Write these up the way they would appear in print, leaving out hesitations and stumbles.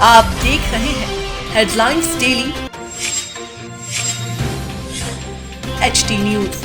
आप देख रहे हैं हेडलाइंस डेली एचटी न्यूज।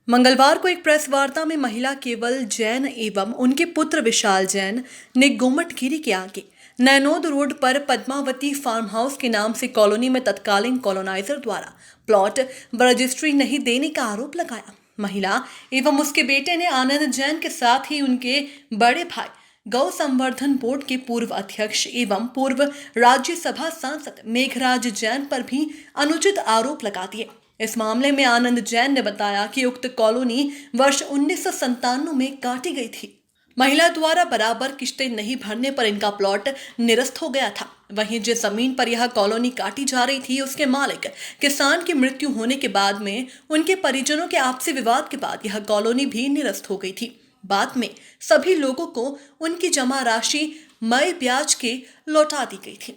मंगलवार को एक प्रेस वार्ता में महिला केवल जैन एवं उनके पुत्र विशाल जैन ने गोमटगिरी के आगे नैनोद रोड पर पद्मावती फार्म हाउस के नाम से कॉलोनी में तत्कालीन कॉलोनाइजर द्वारा प्लॉट रजिस्ट्री नहीं देने का आरोप लगाया। महिला एवं उसके बेटे ने आनंद जैन के साथ ही उनके बड़े भाई गौ संवर्धन बोर्ड के पूर्व अध्यक्ष एवं पूर्व राज्यसभा सांसद मेघराज जैन पर भी अनुचित आरोप लगा दिए। इस मामले में आनंद जैन ने बताया कि उक्त कॉलोनी वर्ष 1997 में काटी गई थी। महिला द्वारा बराबर किस्तें नहीं भरने पर इनका प्लॉट निरस्त हो गया था। वहीं जिस जमीन पर यह कॉलोनी काटी जा रही थी उसके मालिक किसान की मृत्यु होने के बाद में उनके परिजनों के आपसी विवाद के बाद यह कॉलोनी भी निरस्त हो गई थी। बाद में सभी लोगों को उनकी जमा राशि मई ब्याज के लौटा दी गई थी।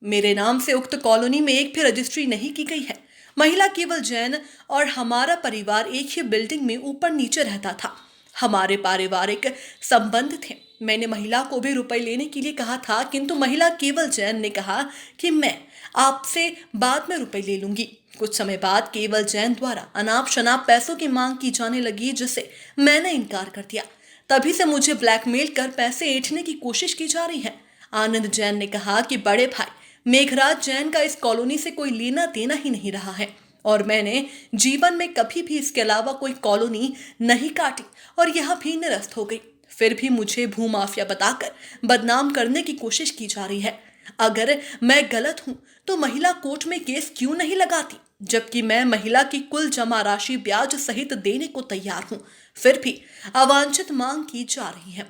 मेरे नाम से उक्त कॉलोनी में एक भी रजिस्ट्री नहीं की गई है। महिला केवल जैन और हमारा परिवार एक ही बिल्डिंग में ऊपर नीचे रहता था। हमारे पारिवारिक संबंध थे। मैंने महिला को भी रुपए लेने के लिए कहा था, किंतु महिला केवल जैन ने कहा कि मैं आपसे बाद में रुपए ले लूंगी। कुछ समय बाद केवल जैन द्वारा अनाप शनाप पैसों की मांग की जाने लगी, जिसे मैंने इनकार कर दिया। तभी से मुझे ब्लैकमेल कर पैसे ऐंठने की कोशिश की जा रही है। आनंद जैन ने कहा कि बड़े भाई मेघराज जैन का इस कॉलोनी से कोई लेना देना ही नहीं रहा है और मैंने जीवन में कभी भी इसके अलावा कोई कॉलोनी नहीं काटी और यह भी निरस्त हो गई। फिर भी मुझे भूमाफिया बताकर बदनाम करने की कोशिश की जा रही है। अगर मैं गलत हूं तो महिला कोर्ट में केस क्यों नहीं लगाती, जबकि मैं महिला की कुल जमा राशि ब्याज सहित देने को तैयार हूं। फिर भी अवांछित मांग की जा रही है,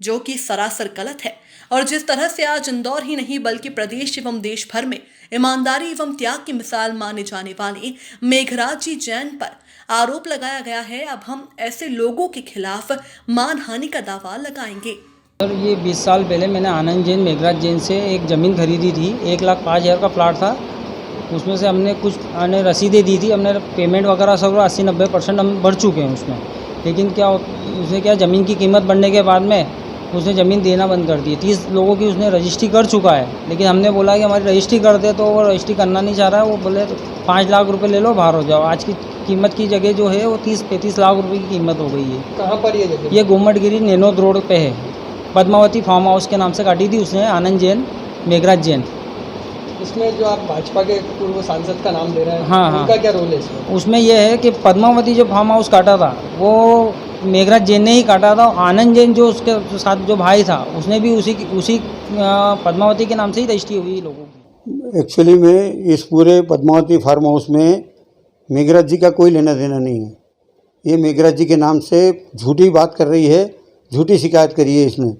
जो कि सरासर गलत है। और जिस तरह से आज इंदौर ही नहीं बल्कि प्रदेश एवं देश भर में ईमानदारी एवं त्याग की मिसाल माने जाने वाले मेघराज जी जैन पर आरोप लगाया गया है, अब हम ऐसे लोगों के खिलाफ मानहानि का दावा लगाएंगे। सर, ये 20 साल पहले मैंने आनंद जैन मेघराज जैन से एक ज़मीन खरीदी थी। 1,05,000 का प्लाट था। उसमें से हमने कुछ रसीदें दी थी। हमने पेमेंट वगैरह सब 80-90% हम भर चुके हैं उसमें। लेकिन उसने ज़मीन की कीमत बढ़ने के बाद में उसने ज़मीन देना बंद कर दी। 30 लोगों की उसने रजिस्ट्री कर चुका है। लेकिन हमने बोला कि हमारी रजिस्ट्री कर दे, तो वो रजिस्ट्री करना नहीं चाह रहा है। वो बोले तो 5 लाख रुपए ले लो, बाहर हो जाओ। आज की कीमत की जगह जो है वो 30-35 लाख रुपए की कीमत हो गई है। कहाँ पर ये जगह? ये गोमटगिरी नैनोद रोड पे है। पद्मावती फार्म हाउस के नाम से काटी थी उसने, आनंद जैन मेघराज जैन। इसमें जो आप भाजपा के पूर्व सांसद का नाम दे रहे हैं, हाँ, उनका क्या रोल है इसमें? उसमें यह है कि पद्मावती जो फार्म हाउस काटा था वो मेघराज जैन ने ही काटा था। आनंद जैन जो उसके साथ जो भाई था उसने भी उसी पद्मावती के नाम से ही रजिस्ट्री हुई लोगों की। एक्चुअली में इस पूरे पद्मावती फार्म हाउस में मेघराज जी का कोई लेना देना नहीं है। ये मेघराज जी के नाम से झूठी बात कर रही है, झूठी शिकायत करी है इसने,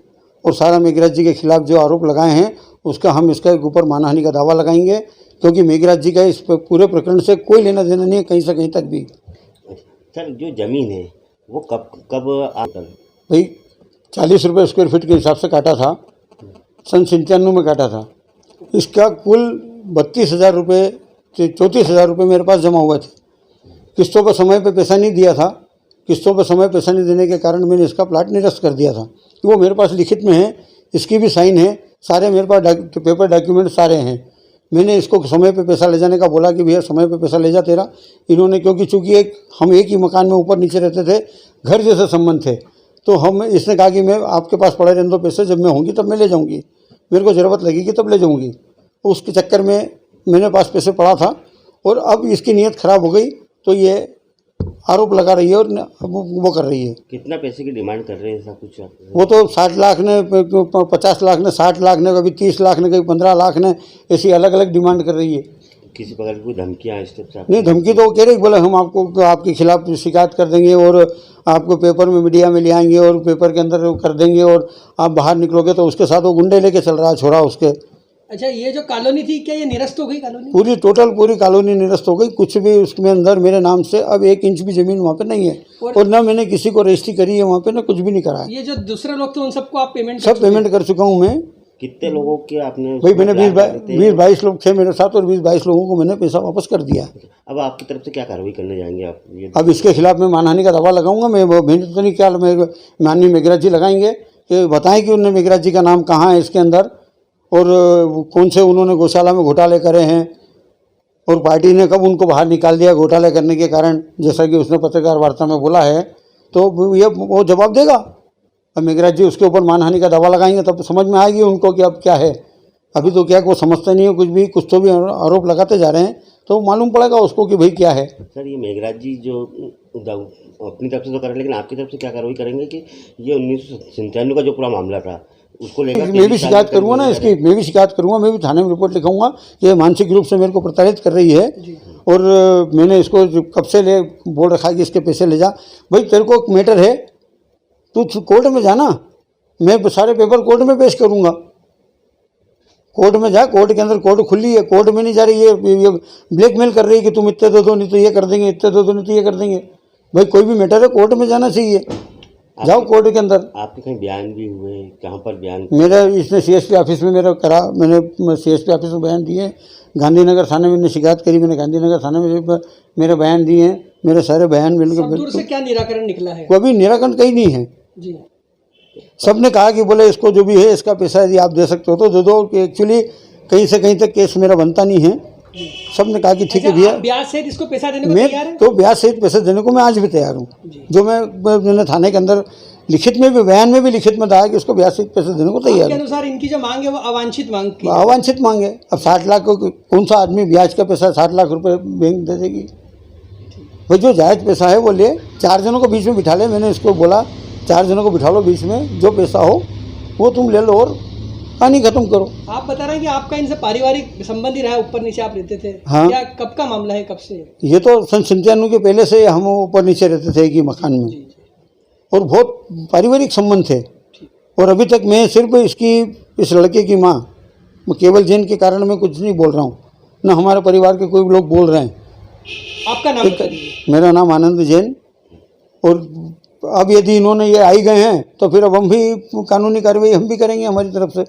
और सारा मेघराज जी के खिलाफ जो आरोप लगाए हैं उसका हम इसके ऊपर मानहानि का दावा लगाएंगे, क्योंकि मेघराज जी का इस पूरे प्रकरण से कोई लेना देना नहीं है कहीं से कहीं तक भी। सर, जो ज़मीन है वो कब भाई 40 रुपये स्क्वायर फीट के हिसाब से काटा था। सन 97 में काटा था। इसका कुल 32,000 रुपये 34,000 रुपये मेरे पास जमा हुए थे। किस्तों पर समय पे पैसा नहीं दिया था। किस्तों पर समय पैसा नहीं देने के कारण मैंने इसका प्लाट निरस्त कर दिया था। वो मेरे पास लिखित में है, इसकी भी साइन है, सारे मेरे पास पेपर डॉक्यूमेंट सारे हैं। मैंने इसको समय पे पैसा ले जाने का बोला कि भैया समय पे पैसा ले जा तेरा। इन्होंने क्योंकि चूँकि हम एक ही मकान में ऊपर नीचे रहते थे, घर जैसे संबंध थे, तो इसने कहा कि मैं आपके पास पड़े रहने दो पैसे, जब मैं होंगी तब मैं ले जाऊँगी, मेरे को ज़रूरत लगेगी तब ले जाऊँगी। उसके चक्कर में मेरे पास पैसे पड़ा था और अब इसकी नीयत ख़राब हो गई, तो ये आरोप लगा रही है और वो कर रही है। कितना पैसे की डिमांड कर रहे हैं ऐसा कुछ? वो तो 60 लाख ने, 50 लाख ने, 60 लाख ने, कभी 30 लाख ने, कभी 15 लाख ने, ऐसी अलग अलग डिमांड कर रही है। किसी प्रकार की कोई धमकियाँ इस टाइप से? नहीं, धमकी तो कह रही, बोले हम आपको आपके खिलाफ शिकायत कर देंगे और आपको पेपर में मीडिया में ले आएंगे और पेपर के अंदर कर देंगे और आप बाहर निकलोगे। तो उसके साथ वो गुंडे लेके चल रहा है छोरा उसके। अच्छा, ये जो कॉलोनी थी क्या ये निरस्त हो गई कॉलोनी? पूरी कॉलोनी निरस्त हो गई। कुछ भी उसमें अंदर मेरे नाम से अब 1 इंच भी जमीन वहाँ पे नहीं है और न मैंने किसी को रजिस्ट्री करी है वहाँ पे, न कुछ भी नहीं करा है। ये जो दूसरे लोग थे उन सबको आप सब पेमेंट कर चुका हूँ मैं। कितने लोगों के आपने? भाई मैंने 20-22 लोग थे मेरे साथ और 20-22 लोगों को मैंने पैसा वापस कर दिया। अब आपकी तरफ से क्या कार्रवाई करने जाएंगे आप? अब इसके खिलाफ मैं मानहानि का दावा लगाऊंगा। मैं वो मेहनत तो नहीं, क्या माननीय मेघराज जी लगाएंगे कि बताएं कि उन्होंने मेघराज जी का नाम कहाँ है इसके अंदर, और कौन से उन्होंने गौशाला में घोटाले करे हैं, और पार्टी ने कब उनको बाहर निकाल दिया घोटाले करने के कारण, जैसा कि उसने पत्रकार वार्ता में बोला है। तो ये वो जवाब देगा। अब मेघराज जी उसके ऊपर मानहानि का दावा लगाएंगे तब समझ में आएगी उनको कि अब क्या है। अभी तो क्या वो समझते नहीं है कुछ भी, कुछ तो भी आरोप लगाते जा रहे हैं, तो मालूम पड़ेगा उसको कि भाई क्या है। सर ये मेघराज जी जो अपनी तरफ से तो कर रहे हैं, लेकिन आपकी तरफ से क्या कार्रवाई करेंगे कि ये 1997 का जो पूरा मामला था उसको लेकर मैं भी शिकायत करूँगा ना इसकी, मैं भी शिकायत करूँगा, मैं भी थाने में रिपोर्ट लिखाऊंगा कि ये मानसिक रूप से मेरे को प्रताड़ित कर रही है, और मैंने इसको कब से ले बोल रखा है कि इसके पैसे ले जा। भाई तेरे को एक मैटर है, तू कोर्ट में जाना, मैं सारे पेपर कोर्ट में पेश करूँगा। कोर्ट में जा, कोर्ट के अंदर कोर्ट खुली है, कोर्ट में नहीं जा रही है, ये ब्लैकमेल कर रही है कि तुम इतने दे दो नहीं तो ये कर देंगे, इतने दे दो नहीं तो ये कर देंगे। भाई कोई भी मैटर है कोर्ट में जाना चाहिए, जाओ कोर्ट के अंदर। आपके कहीं बयान भी हुए, कहाँ पर बयान? मेरा इसने सीएसपी ऑफिस में मेरा करा, मैंने सीएसपी ऑफिस में बयान दिए, गांधीनगर थाने में मैंने शिकायत करी, मैंने गांधीनगर थाने में मेरे बयान दिए हैं, मेरे सारे बयान संतूर से क्या निराकरण निकला है? कोई भी निराकरण कहीं नहीं है। जी, सबने कहा कि बोले इसको जो भी है इसका पैसा यदि आप दे सकते हो तो दे दो, कि एक्चुअली कहीं से कहीं तक केस मेरा बनता नहीं है। सबने कहा कि ठीक है भैया, ब्याज सहित इसको पैसा देने को तैयार है? मैं तो ब्याज सहित पैसे देने को मैं आज भी तैयार हूँ। जो मैंने थाने के अंदर लिखित में भी, बयान में भी लिखित में कहा कि उसको ब्याज सहित पैसे देने को तैयार के हूँ। अनुसार इनकी जो मांग है वो अवांछित मांग की, अवांछित मांगे। अब 60 लाख को कौन सा आदमी ब्याज का पैसा 60 लाख रुपए बैंक दे देगी? भाई जो जायज़ पैसा है वो ले, 4 जनों को बीच में बिठा ले। मैंने इसको बोला 4 जनों को बिठा लो बीच में, जो पैसा हो वो तुम ले लो और कहानी खत्म करो। आप बता रहे हैं कि आपका इनसे पारिवारिक संबंध ही रहा, ऊपर नीचे आप रहते थे? हाँ। क्या कब का मामला है, कब से? ये तो सन 97 के पहले से हम ऊपर नीचे रहते थे एक ही मकान में, और बहुत पारिवारिक संबंध थे। और अभी तक मैं सिर्फ इस लड़के की माँ केवल जैन के कारण मैं कुछ नहीं बोल रहा हूँ, न हमारे परिवार के कोई लोग बोल रहे हैं। आपका नाम बता दीजिए। मेरा नाम आनंद जैन। और अब यदि इन्होंने ये आई गए हैं तो फिर अब हम भी कानूनी कार्रवाई हम भी करेंगे हमारी तरफ से।